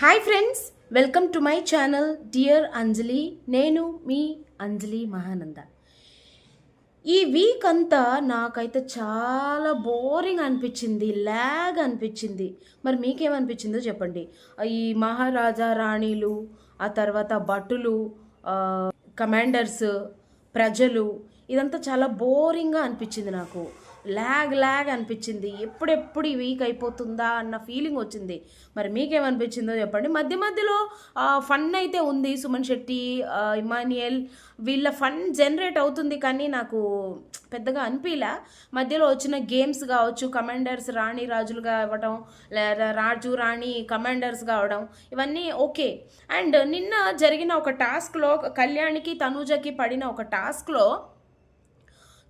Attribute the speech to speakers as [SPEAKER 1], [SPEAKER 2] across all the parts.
[SPEAKER 1] Hi friends, welcome to my channel dear Anjali. నేను మీ అంజలి మహానంద. ఈ వీక్ అంతా నాకైతే చాలా బోరింగ్ అనిపించింది, ల్యాగ్ అనిపించింది. మరి మీకేమనిపించిందో చెప్పండి. ఈ మహారాజా రాణిలు, ఆ తర్వాత భటులు, కమాండర్స్, ప్రజలు, ఇదంతా చాలా బోరింగ్గా అనిపించింది నాకు. ల్యాగ్ అనిపించింది. ఎప్పుడెప్పుడు ఈ వీక్ అయిపోతుందా అన్న ఫీలింగ్ వచ్చింది. మరి మీకేమనిపించిందో చెప్పండి. మధ్య మధ్యలో ఫన్ అయితే ఉంది. సుమన్ శెట్టి, ఇమాన్యుయల్ వీళ్ళ ఫన్ జనరేట్ అవుతుంది, కానీ నాకు పెద్దగా అనిపించలే. మధ్యలో వచ్చిన గేమ్స్ కావచ్చు, కమాండర్స్ రాణి రాజులుగా అవ్వడం, లేదా రాజు రాణి కమాండర్స్ కావడం, ఇవన్నీ ఓకే. అండ్ నిన్న జరిగిన ఒక టాస్క్లో కళ్యాణ్కి తనూజకి పడిన ఒక టాస్క్లో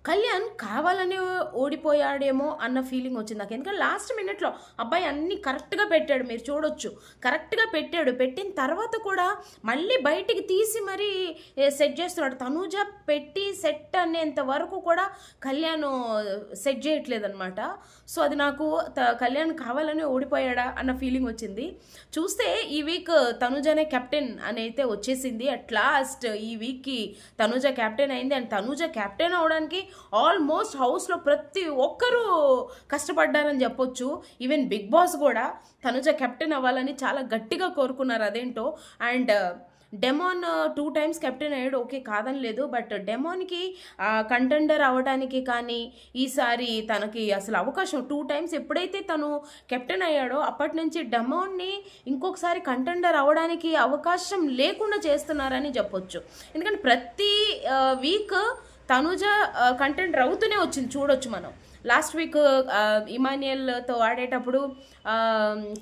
[SPEAKER 1] కళ్యాణ్ కావాలని ఓడిపోయాడేమో అన్న ఫీలింగ్ వచ్చింది నాకు. ఎందుకంటే లాస్ట్ మినిట్లో అబ్బాయి అన్నీ కరెక్ట్గా పెట్టాడు, మీరు చూడొచ్చు. కరెక్ట్గా పెట్టాడు. పెట్టిన తర్వాత కూడా మళ్ళీ బయటికి తీసి మరీ సెట్ చేస్తున్నాడు. తనూజ పెట్టి సెట్ అనేంత వరకు కూడా కళ్యాణ్ సెట్ చేయట్లేదన్నమాట. సో అది నాకు కళ్యాణ్ కావాలని ఓడిపోయాడా అన్న ఫీలింగ్ వచ్చింది. చూస్తే ఈ వీక్ తనూజనే కెప్టెన్ అని అయితే వచ్చేసింది. అట్ లాస్ట్ ఈ వీక్కి తనూజ కెప్టెన్ అయింది. అండ్ తనూజ కెప్టెన్ అవడానికి ఆల్మోస్ట్ హౌస్లో ప్రతి ఒక్కరూ కష్టపడ్డారని చెప్పొచ్చు. ఈవెన్ బిగ్ బాస్ కూడా తనుజ కెప్టెన్ అవ్వాలని చాలా గట్టిగా కోరుకున్నారు, అదేంటో. అండ్ డెమాన్ 2 times కెప్టెన్ అయ్యాడు, ఓకే కాదని లేదు. బట్ డెమాన్కి కంటెండర్ అవ్వడానికి కానీ ఈసారి తనకి అసలు అవకాశం 2 times ఎప్పుడైతే తను కెప్టెన్ అయ్యాడో అప్పటి నుంచి డెమాన్ని ఇంకొకసారి కంటెండర్ అవ్వడానికి అవకాశం లేకుండా చేస్తున్నారని చెప్పొచ్చు. ఎందుకంటే ప్రతి వీక్ తనుజ కంటెంట్ అవుతూనే వచ్చింది, చూడొచ్చు మనం. లాస్ట్ వీక్ ఇమాన్యుయల్తో ఆడేటప్పుడు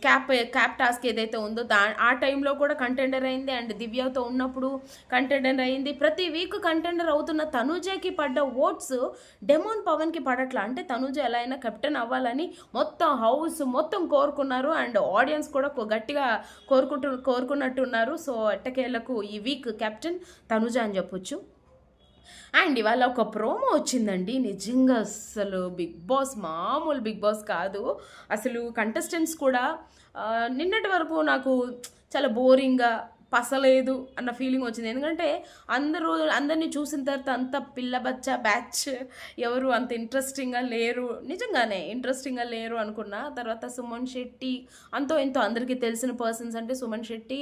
[SPEAKER 1] క్యాప్ టాస్క్ ఏదైతే ఉందో ఆ టైంలో కూడా కంటెండర్ అయింది. అండ్ దివ్యతో ఉన్నప్పుడు కంటెండర్ అయింది. ప్రతి వీక్ కంటెండర్ అవుతున్న తనుజకి పడ్డ ఓట్స్ డెమోన్ పవన్కి పడట్లా. అంటే తనుజ ఎలా అయినా కెప్టెన్ అవ్వాలని మొత్తం హౌస్ మొత్తం కోరుకున్నారు. అండ్ ఆడియన్స్ కూడా గట్టిగా కోరుకున్నట్టున్నారు. సో ఎట్టకేళ్లకు ఈ వీక్ కెప్టెన్ తనుజ అని చెప్పొచ్చు. అండ్ ఇవాళ ఒక ప్రోమో వచ్చిందండి. నిజంగా అసలు బిగ్ బాస్ మామూలు బిగ్ బాస్ కాదు. అసలు కంటెస్టెంట్స్ కూడా నిన్నటి వరకు నాకు చాలా బోరింగ్గా పసలేదు అన్న ఫీలింగ్ వచ్చింది. ఎందుకంటే అందరినీ చూసిన తర్వాత అంత పిల్ల బచ్చా బ్యాచ్ ఎవరు అంత ఇంట్రెస్టింగ్గా లేరు, నిజంగానే ఇంట్రెస్టింగ్గా లేరు అనుకున్నా. తర్వాత సుమన్ శెట్టి అంతో ఎంతో అందరికీ తెలిసిన పర్సన్స్ అంటే సుమన్ శెట్టి,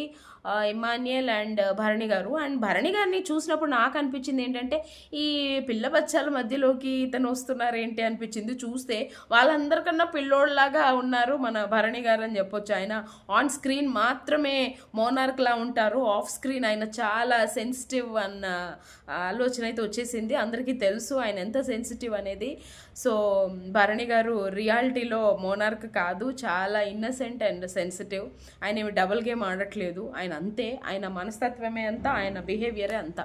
[SPEAKER 1] ఇమాన్యుయల్ అండ్ భరణి గారు. అండ్ భరణి గారిని చూసినప్పుడు నాకు అనిపించింది ఏంటంటే ఈ పిల్ల బచ్చాల మధ్యలోకి ఇతను వస్తున్నారు ఏంటి అనిపించింది. చూస్తే వాళ్ళందరికన్నా పిల్లోళ్ళలాగా ఉన్నారు మన భరణి గారు అని చెప్పొచ్చు. ఆయన ఆన్ స్క్రీన్ మాత్రమే మోనార్క్లా ఉంటారు, ఆఫ్ స్క్రీన్ ఆయన చాలా సెన్సిటివ్ అన్న ఆలోచన అయితే వచ్చేసింది. అందరికీ తెలుసు ఆయన ఎంత సెన్సిటివ్ అనేది. సో భరణి గారు రియాలిటీలో మోనార్క్ కాదు, చాలా ఇన్నసెంట్ అండ్ సెన్సిటివ్. ఆయన ఏమి డబుల్ గేమ్ ఆడట్లేదు, ఆయన అంతే. ఆయన మనస్తత్వమే అంతా, ఆయన బిహేవియరే అంతా.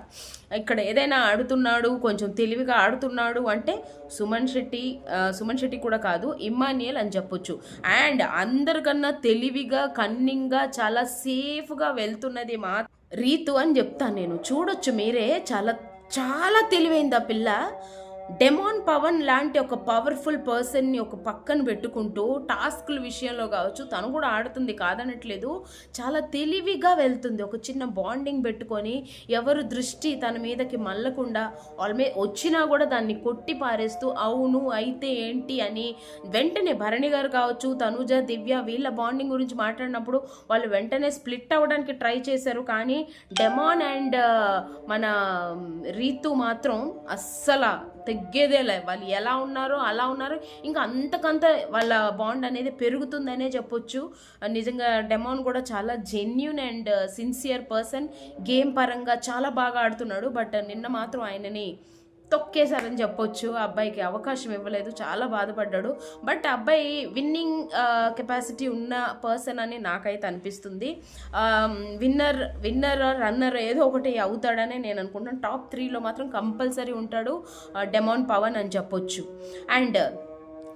[SPEAKER 1] ఇక్కడ ఏదైనా ఆడుతున్నాడు, కొంచెం తెలివిగా ఆడుతున్నాడు అంటే సుమన్ శెట్టి కూడా కాదు, ఇమాన్యుయల్ అని చెప్పొచ్చు. అండ్ అందరికన్నా తెలివిగా కన్నింగ్గా చాలా సేఫ్గా వెళ్తున్నది రీతు అని చెప్తాను నేను. చూడొచ్చు మీరే, చాలా చాలా తెలివైంది ఆ పిల్ల. డెమాన్ పవన్ లాంటి ఒక పవర్ఫుల్ పర్సన్ని ఒక పక్కన పెట్టుకుంటూ టాస్క్ల విషయంలో కావచ్చు తను కూడా ఆడుతుంది, కాదనట్లేదు. చాలా తెలివిగా వెళ్తుంది. ఒక చిన్న బాండింగ్ పెట్టుకొని ఎవరు దృష్టి తన మీదకి మళ్ళకుండా వచ్చినా కూడా దాన్ని కొట్టి పారేస్తూ అవును అయితే ఏంటి అని వెంటనే భరణి గారు కావచ్చు, తనుజ, దివ్య వీళ్ళ బాండింగ్ గురించి మాట్లాడినప్పుడు వాళ్ళు వెంటనే స్ప్లిట్ అవ్వడానికి ట్రై చేశారు. కానీ డెమాన్ అండ్ మన రీతు మాత్రం అస్సలు తగ్గేదేలే. వాళ్ళు ఎలా ఉన్నారో అలా ఉన్నారు. ఇంకా అంతకంత వాళ్ళ బాండ్ అనేది పెరుగుతుందనే చెప్పొచ్చు. నిజంగా డెమాన్ కూడా చాలా genuine and sincere person. Game పరంగా చాలా బాగా ఆడుతున్నాడు. బట్ నిన్న మాత్రం ఆయనని తొక్కేశారని చెప్పొచ్చు. అబ్బాయికి అవకాశం ఇవ్వలేదు, చాలా బాధపడ్డాడు. బట్ అబ్బాయి విన్నింగ్ కెపాసిటీ ఉన్న పర్సన్ అని నాకైతే అనిపిస్తుంది. విన్నర్ రన్నర్ ఏదో ఒకటి అవుతాడని నేను అనుకుంటున్నాను. టాప్ 3లో మాత్రం కంపల్సరీ ఉంటాడు డెమాన్ పవన్ అని చెప్పొచ్చు. అండ్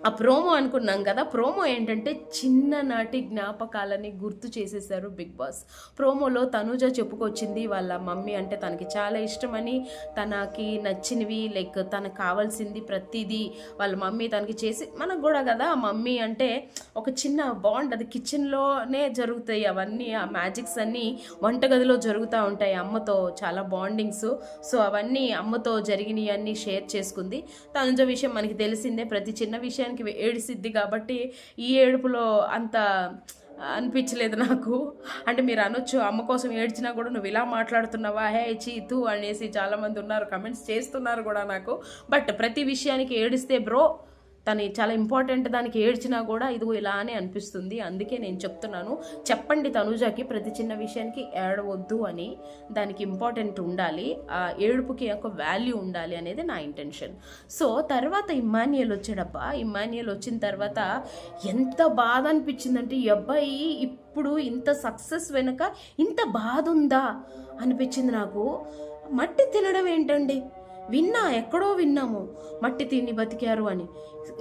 [SPEAKER 1] ఆ ప్రోమో అనుకున్నాం కదా, ప్రోమో ఏంటంటే చిన్ననాటి జ్ఞాపకాలని గుర్తు చేసేసారు బిగ్ బాస్. ప్రోమోలో తనూజ చెప్పుకొచ్చింది వాళ్ళ మమ్మీ అంటే తనకి చాలా ఇష్టమని, తనకి నచ్చినవి లైక్ తనకు కావాల్సింది ప్రతిదీ వాళ్ళ మమ్మీ తనకి చేసి, మనకు కూడా కదా మమ్మీ అంటే ఒక చిన్న బాండ్, అది కిచెన్లోనే జరుగుతాయి అవన్నీ, ఆ మ్యాజిక్స్ అన్నీ వంటగదిలో జరుగుతూ ఉంటాయి అమ్మతో, చాలా బాండింగ్స్. సో అవన్నీ అమ్మతో జరిగినవి అన్నీ షేర్ చేసుకుంది. తనుజ విషయం మనకి తెలిసిందే, ప్రతి చిన్న విషయానికి ఏడిసిద్ది కాబట్టి ఈ ఏడుపులో అంత అనిపించలేదు నాకు. అంటే మీరు అనొచ్చు అమ్మ కోసం ఏడ్చినా కూడా నువ్వు ఇలా మాట్లాడుతున్నావా, హే చీతు అనేసి చాలామంది ఉన్నారు, కమెంట్స్ చేస్తున్నారు కూడా నాకు. బట్ ప్రతి విషయానికి ఏడిస్తే బ్రో తను చాలా ఇంపార్టెంట్, దానికి ఏడ్చినా కూడా ఇదిగో ఇలానే అనిపిస్తుంది. అందుకే నేను చెప్తున్నాను, చెప్పండి తనుజాకి ప్రతి చిన్న విషయానికి ఏడవద్దు అని, దానికి ఇంపార్టెంట్ ఉండాలి, ఆ ఏడుపుకి ఒక వాల్యూ ఉండాలి అనేది నా ఇంటెన్షన్. సో తర్వాత ఇమ్మాన్యుయల్ వచ్చాడబ్బా. ఇమ్మాన్యుయల్ వచ్చిన తర్వాత ఎంత బాధ అనిపించిందంటే, ఈ అబ్బాయి ఇప్పుడు ఇంత సక్సెస్ వెనుక ఇంత బాధ ఉందా అనిపించింది నాకు. మట్టి తినడం ఏంటండి, ఎక్కడో విన్నాము మట్టి తిని బతికారు అని.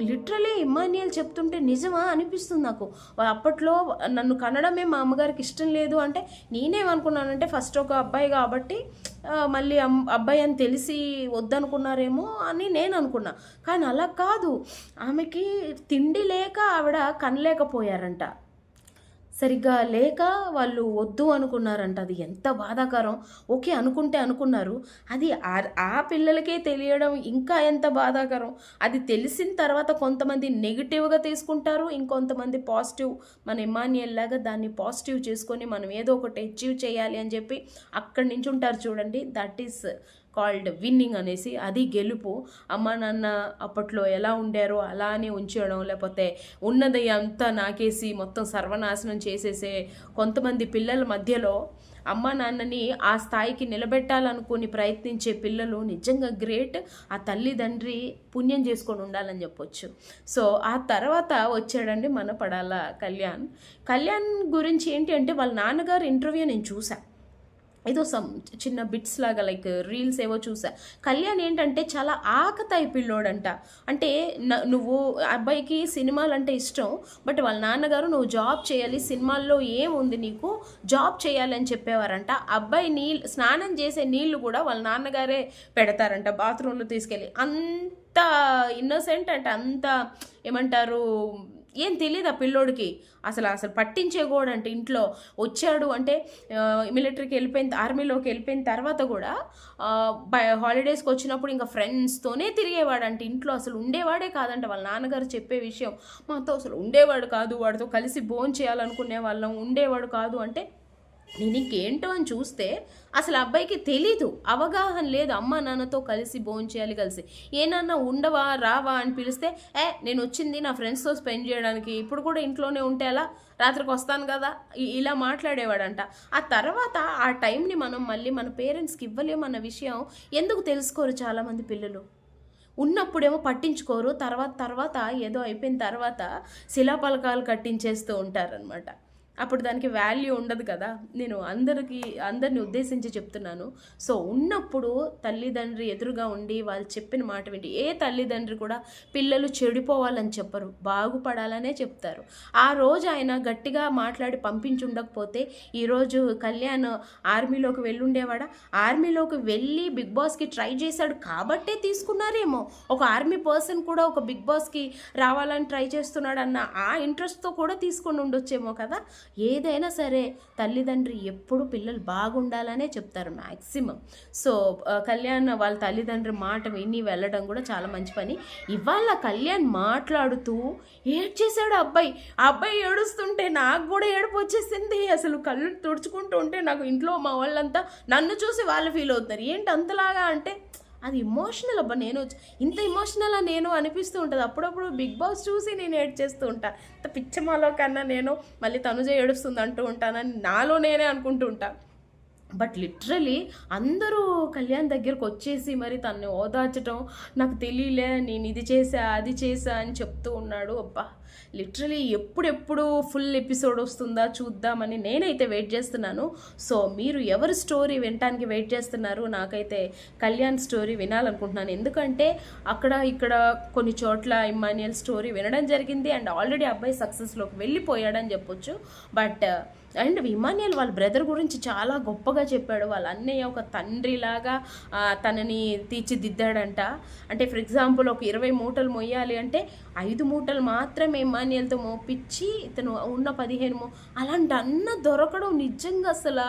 [SPEAKER 1] లిటరలీ ఇమ్మాన్యుయల్ చెప్తుంటే నిజమా అనిపిస్తుంది నాకు. అప్పట్లో నన్ను కనడమే మా అమ్మగారికి ఇష్టం లేదు అంటే నేనేమనుకున్నానంటే ఫస్ట్ ఒక అబ్బాయి కాబట్టి మళ్ళీ అబ్బాయి అని తెలిసి వద్దనుకున్నారేమో అని నేను అనుకున్నా. కానీ అలా కాదు, ఆమెకి తిండి లేక ఆవిడ కనలేకపోయారంట, సరిగ్గా లేక వాళ్ళు వద్దు అనుకున్నారంట. అది ఎంత బాధాకరం. ఓకే అనుకుంటే అనుకున్నారు, అది ఆ పిల్లలకే తెలియడం ఇంకా ఎంత బాధాకరం. అది తెలిసిన తర్వాత కొంతమంది నెగిటివ్గా తీసుకుంటారు, ఇంకొంతమంది పాజిటివ్, మన ఇమ్మాన్యుయల్ లాగా దాన్ని పాజిటివ్ చేసుకొని మనం ఏదో ఒకటి అచీవ్ చేయాలి అని చెప్పి అక్కడి నుంచి ఉంటారు చూడండి. దట్ ఈస్ కాల్డ్ విన్నింగ్ అనేసి, అది గెలుపు. అమ్మ నాన్న అప్పట్లో ఎలా ఉండారో అలానే ఉంచడం, లేకపోతే ఉన్నది అంతా నాకేసి మొత్తం సర్వనాశనం చేసేసే కొంతమంది పిల్లల మధ్యలో అమ్మ నాన్నని ఆ స్థాయికి నిలబెట్టాలనుకుని ప్రయత్నించే పిల్లలు నిజంగా గ్రేట్. ఆ తల్లిదండ్రి పుణ్యం చేసుకొని ఉండాలని చెప్పొచ్చు. సో ఆ తర్వాత వచ్చాడండి మన పడాల కళ్యాణ్ గురించి ఏంటి అంటే, వాళ్ళ నాన్నగారు ఇంటర్వ్యూ నేను చూసా, ఏదో చిన్న బిట్స్ లాగా లైక్ రీల్స్ ఏవో చూసా. కళ్యాణ్ ఏంటంటే చాలా ఆకతాయి పిల్లోడంట. అంటే నువ్వు అబ్బాయికి సినిమాలు అంటే ఇష్టం, బట్ వాళ్ళ నాన్నగారు నువ్వు జాబ్ చేయాలి, సినిమాల్లో ఏముంది నీకు, జాబ్ చేయాలి అని చెప్పేవారంట. అబ్బాయి స్నానం చేసే నీళ్లు కూడా వాళ్ళ నాన్నగారే పెడతారంట బాత్రూంలో తీసుకెళ్ళి. అంత ఇన్నోసెంట్ అంటే, అంత ఏమంటారు, ఏం తెలియదు ఆ పిల్లోడికి అసలు పట్టించే కూడా. అంటే ఇంట్లో వచ్చాడు అంటే మిలిటరీకి ఆర్మీలోకి వెళ్ళిపోయిన తర్వాత కూడా హాలిడేస్కి వచ్చినప్పుడు ఇంకా ఫ్రెండ్స్తోనే తిరిగేవాడంటే, ఇంట్లో అసలు ఉండేవాడే కాదంట. వాళ్ళ నాన్నగారు చెప్పే విషయం, మాతో అసలు ఉండేవాడు కాదు, వాడితో కలిసి భోజనం చేయాలనుకునే వాళ్ళం, ఉండేవాడు కాదు అంటే. నేను ఇంకేంటో అని చూస్తే అసలు అబ్బాయికి తెలీదు, అవగాహన లేదు. అమ్మ నాన్నతో కలిసి భోంచేయాలి, కలిసి ఏనన్నా ఉండవా రావా అని పిలిస్తే నేను వచ్చింది నా ఫ్రెండ్స్తో స్పెండ్ చేయడానికి, ఇప్పుడు కూడా ఇంట్లోనే ఉంటే అలా, రాత్రికి వస్తాను కదా, ఇలా మాట్లాడేవాడంట. ఆ తర్వాత ఆ టైంని మనం మళ్ళీ మన పేరెంట్స్కి ఇవ్వలేమన్న విషయం ఎందుకు తెలుసుకోరు చాలామంది పిల్లలు. ఉన్నప్పుడేమో పట్టించుకోరు, తర్వాత ఏదో అయిపోయిన తర్వాత శిలాపలకాలు కట్టించేస్తూ ఉంటారనమాట. అప్పుడు దానికి వాల్యూ ఉండదు కదా. నేను అందరిని ఉద్దేశించి చెప్తున్నాను. సో ఉన్నప్పుడు తల్లిదండ్రి ఎదురుగా ఉండి వాళ్ళు చెప్పిన మాట వింటి. ఏ తల్లిదండ్రి కూడా పిల్లలు చెడిపోవాలని చెప్పరు, బాగుపడాలనే చెప్తారు. ఆ రోజు ఆయన గట్టిగా మాట్లాడి పంపించి ఉండకపోతే ఈరోజు కళ్యాణ్ ఆర్మీలోకి వెళ్ళుండేవాడా? ఆర్మీలోకి వెళ్ళి బిగ్ బాస్కి ట్రై చేశాడు కాబట్టే తీసుకున్నారేమో. ఒక ఆర్మీ పర్సన్ కూడా ఒక బిగ్ బాస్కి రావాలని ట్రై చేస్తున్నాడు అన్న ఆ ఇంట్రెస్ట్తో కూడా తీసుకొని ఉండొచ్చేమో కదా. ఏదైనా సరే తల్లిదండ్రి ఎప్పుడు పిల్లలు బాగుండాలనే చెప్తారు మ్యాక్సిమం. సో కళ్యాణ్ వాళ్ళ తల్లిదండ్రి మాట విని వెళ్ళడం కూడా చాలా మంచి పని. ఇవాళ కళ్యాణ్ మాట్లాడుతూ ఏడ్చేశాడు అబ్బాయి. ఆ అబ్బాయి ఏడుస్తుంటే నాకు కూడా ఏడుపు వచ్చేసింది. అసలు కళ్ళు తుడుచుకుంటూ ఉంటే నాకు ఇంట్లో మా వాళ్ళంతా నన్ను చూసి వాళ్ళు ఫీల్ అవుతారు, ఏంటి అంతలాగా అంటే అది ఇమోషనల్. అబ్బా నేను ఇంత ఇమోషనల్ నేను అనిపిస్తూ ఉంటుంది అప్పుడప్పుడు. బిగ్ బాస్ చూసి నేను ఏడ్చేస్తూ ఉంటాను. ఇంత పిచ్చమాలో కన్నా నేను మళ్ళీ తనుజ ఏడుస్తుంది అంటూ ఉంటానని నాలో నేనే అనుకుంటూ ఉంటాను. బట్ లిటరలీ అందరూ కళ్యాణ్ దగ్గరకు వచ్చేసి మరి తనని ఓదార్చడం, నాకు తెలియలే నేను ఇది చేసా అది చేసా అని చెప్తూ ఉన్నాడు. అబ్బా లిటరలీ ఎప్పుడెప్పుడు ఫుల్ ఎపిసోడ్ వస్తుందా చూద్దామని నేనైతే వెయిట్ చేస్తున్నాను. సో మీరు ఎవరి స్టోరీ వినటానికి వెయిట్ చేస్తున్నారు? నాకైతే కళ్యాణ్ స్టోరీ వినాలనుకుంటున్నాను. ఎందుకంటే అక్కడ ఇక్కడ కొన్ని చోట్ల ఇమ్మాన్యుయల్ స్టోరీ వినడం జరిగింది అండ్ ఆల్రెడీ అబ్బాయి సక్సెస్లోకి వెళ్ళిపోయాడని చెప్పొచ్చు. బట్ అండ్ ఇమాన్యుయల్ వాళ్ళ బ్రదర్ గురించి చాలా గొప్పగా చెప్పాడు. వాళ్ళ అన్నయ్య ఒక తండ్రిలాగా తనని తీర్చిదిద్దాడంట. అంటే ఫర్ ఎగ్జాంపుల్ ఒక 20 మూటలు మొయ్యాలి అంటే 5 మూటలు మాత్రమే ఇమాన్యుయల్తో మోపించి ఇతను ఉన్న 15 అలాంటి అన్న దొరకడం నిజంగా అసలు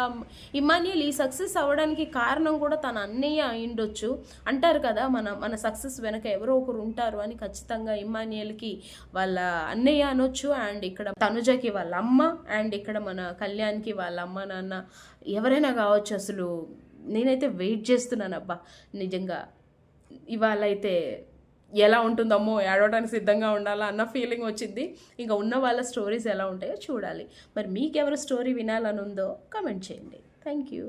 [SPEAKER 1] ఇమాన్యుయల్ ఈ సక్సెస్ అవ్వడానికి కారణం కూడా తన అన్నయ్య అయిండొచ్చు. అంటారు కదా మన సక్సెస్ వెనక ఎవరో ఒకరు ఉంటారు అని. ఖచ్చితంగా ఇమాన్యుయల్కి వాళ్ళ అన్నయ్య అనొచ్చు అండ్ ఇక్కడ తనుజకి వాళ్ళ అమ్మ అండ్ ఇక్కడ మన కళ్యాణ్కి వాళ్ళ అమ్మ నాన్న ఎవరైనా కావచ్చు. అసలు నేనైతే వెయిట్ చేస్తున్నాను అబ్బా నిజంగా. ఇవాళ అయితే ఎలా ఉంటుందమ్మో, ఏడవడానికి సిద్ధంగా ఉండాలా అన్న ఫీలింగ్ వచ్చింది. ఇంకా ఉన్న వాళ్ళ స్టోరీస్ ఎలా ఉంటాయో చూడాలి. మరి మీకెవరు స్టోరీ వినాలని ఉందో కమెంట్ చేయండి. Thank you.